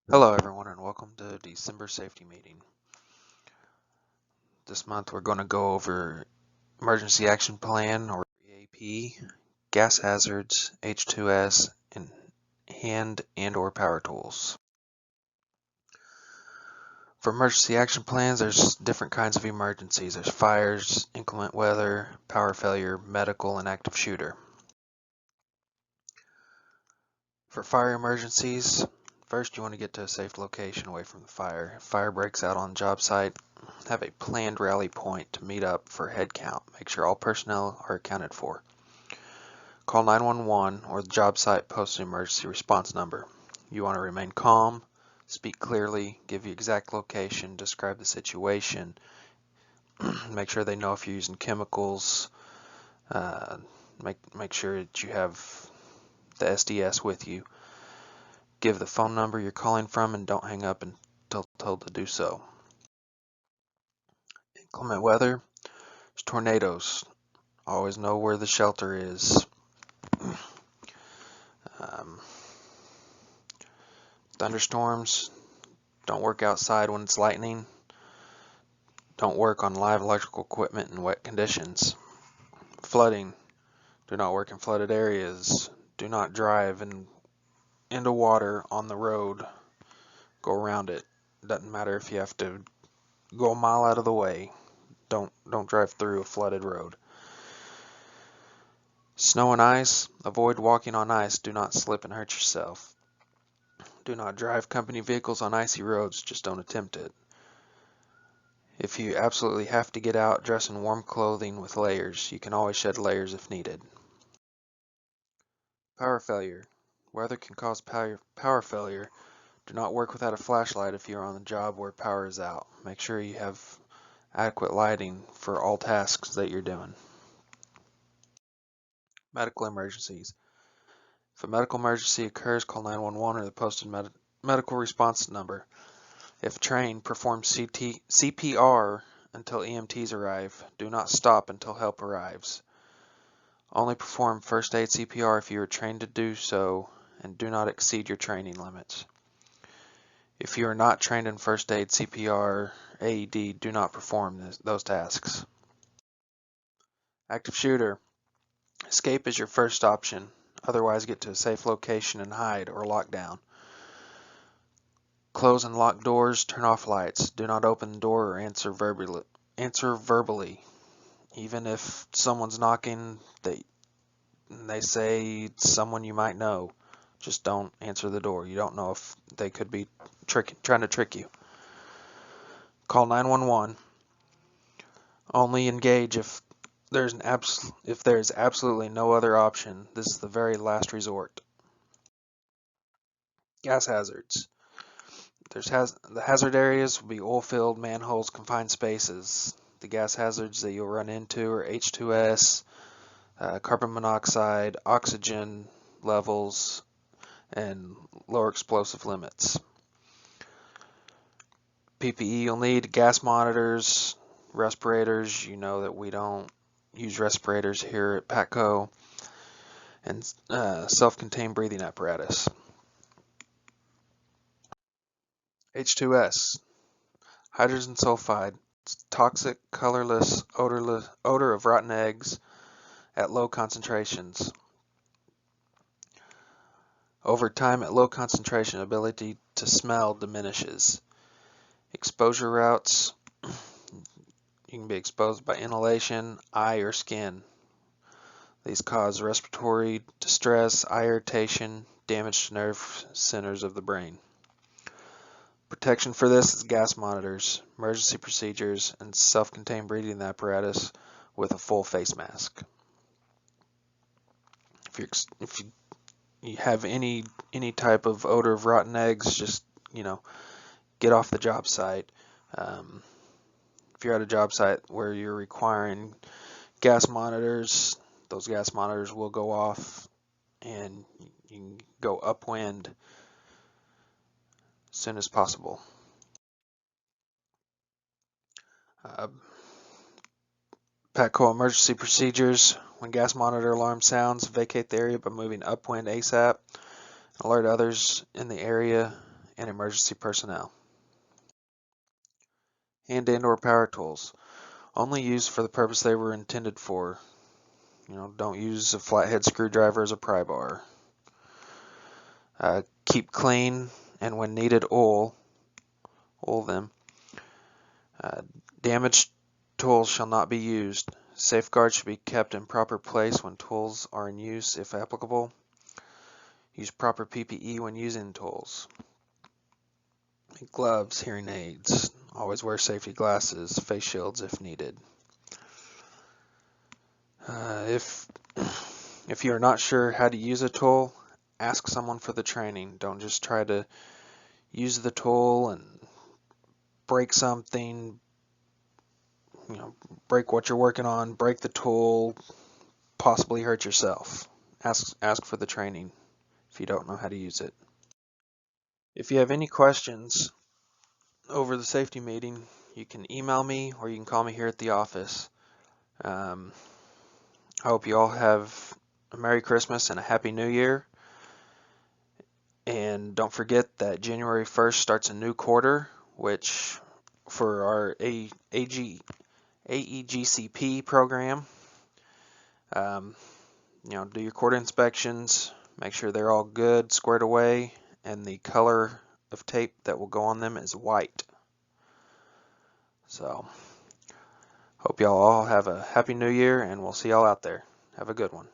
Hello everyone and welcome to December safety meeting. This month we're going to go over Emergency Action Plan or EAP, gas hazards, H2S, and hand and or power tools. For emergency action plans, there's different kinds of emergencies. There's fires, inclement weather, power failure, medical, and active shooter. For fire emergencies, first you want to get to a safe location away from the fire. If fire breaks out on a job site, have a planned rally point to meet up for head count. Make sure all personnel are accounted for. Call 911 or the job site posts an emergency response number. You want to remain calm, speak clearly, give your exact location, describe the situation, make sure they know if you're using chemicals, make sure that you have the SDS with you. Give the phone number you're calling from and don't hang up until told to do so. Inclement weather, there's tornadoes. Always know where the shelter is. Thunderstorms, don't work outside when it's lightning. Don't work on live electrical equipment in wet conditions. Flooding, do not work in flooded areas. Do not drive into water on the road. Go around it. Doesn't matter if you have to go a mile out of the way. Don't drive through a flooded road. Snow and ice, avoid walking on ice. Do not slip and hurt yourself. Do not drive company vehicles on icy roads. Just don't attempt it. If you absolutely have to get out, dress in warm clothing with layers. You can always shed layers if needed. Power failure. Weather can cause power failure. Do not work without a flashlight if you are on the job where power is out. Make sure you have adequate lighting for all tasks that you're doing. Medical emergencies. If a medical emergency occurs, call 911 or the posted medical response number. If trained, perform CPR until EMTs arrive. Do not stop until help arrives. Only perform first aid CPR if you are trained to do so, and do not exceed your training limits. If you are not trained in first aid, CPR, AED, do not perform those tasks. Active shooter. Escape is your first option. Otherwise, get to a safe location and hide or lock down. Close and lock doors, turn off lights. Do not open the door or answer verbally. Even if someone's knocking, they say it's someone you might know. Just don't answer the door. You don't know if they could be trying to trick you. Call 911. Only engage if there's absolutely no other option. This is the very last resort. Gas hazards. The hazard areas will be oil-filled manholes, confined spaces. The gas hazards that you'll run into are H2S, carbon monoxide, oxygen levels, and lower explosive limits. PPE you'll need: gas monitors, respirators. You know that we don't use respirators here at PATCO, and self-contained breathing apparatus. H2S, hydrogen sulfide, toxic, colorless, odor of rotten eggs at low concentrations. Over time, at low concentration, ability to smell diminishes. Exposure routes: you can be exposed by inhalation, eye, or skin. These cause respiratory distress, eye irritation, damage to nerve centers of the brain. Protection for this is gas monitors, emergency procedures, and self-contained breathing apparatus with a full face mask. If you have any type of odor of rotten eggs, just get off the job site. If you're at a job site where you're requiring gas monitors, those gas monitors will go off, and you can go upwind as soon as possible. PATCO emergency procedures: when gas monitor alarm sounds, vacate the area by moving upwind ASAP. Alert others in the area and emergency personnel. Hand and/or power tools. Only used for the purpose they were intended for. Don't use a flathead screwdriver as a pry bar. Keep clean, and when needed, oil them. Damaged tools shall not be used. Safeguards should be kept in proper place when tools are in use, if applicable. Use proper PPE when using tools. Gloves, hearing aids. Always wear safety glasses, face shields if needed. If you are not sure how to use a tool, ask someone for the training. Don't just try to use the tool and break something, break what you're working on, break the tool, possibly hurt yourself. Ask for the training if you don't know how to use it. If you have any questions over the safety meeting, you can email me or you can call me here at the office. I hope you all have a Merry Christmas and a Happy New Year. And don't forget that January 1st starts a new quarter, which for our AEGCP program, do your quarter inspections, make sure they're all good, squared away, and the color of tape that will go on them is white. So, hope y'all all have a Happy New Year, and we'll see y'all out there. Have a good one.